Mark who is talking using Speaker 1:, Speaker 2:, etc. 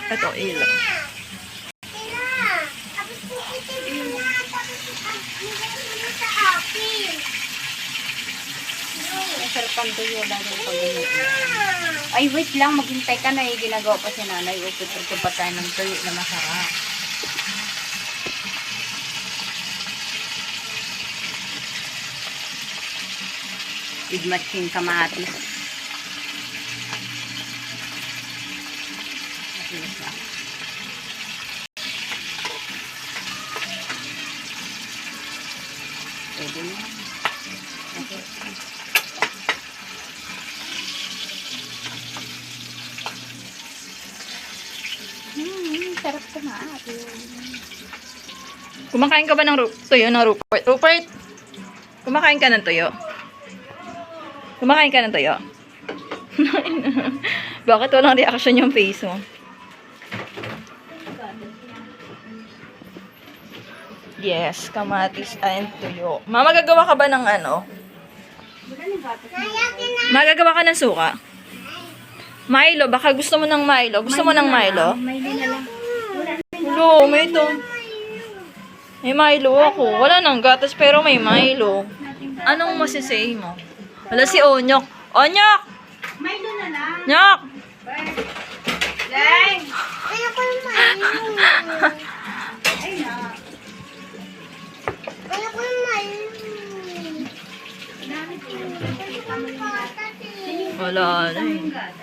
Speaker 1: Ito, ilaw.
Speaker 2: Masarap ang tuyo lalo pag ganyan. Ay, wait lang. Maghintay ka na. Ginagawa pa si nanay. Upit-upit pa tayo ng tuyo na masarap. Igmatching kamatis. Matinis lang. Pwede na. Okay. Sarap kamatis.
Speaker 1: Kumakain ka ba ng tuyo ng Rupert? Rupert! Kumakain ka ng tuyo? Kumakain ka ng tuyo? Bakit walang reaction yung face mo? Yes, kamatis and tuyo. Mama, gagawa ka ba ng ano? Magagawa ka ng suka? Milo, baka gusto mo ng Milo. Gusto mo ng Milo?
Speaker 2: Milo na lang.
Speaker 1: Hello, may ito. May Milo ako. Wala nang gatas pero may Milo. Anong masisay mo? Wala si Onyok. Onyok!
Speaker 2: Milo na lang.
Speaker 1: Nyok!
Speaker 2: Lang! Ayoko yung Milo. Ay na. Ayoko yung Milo.
Speaker 1: Wala na eh.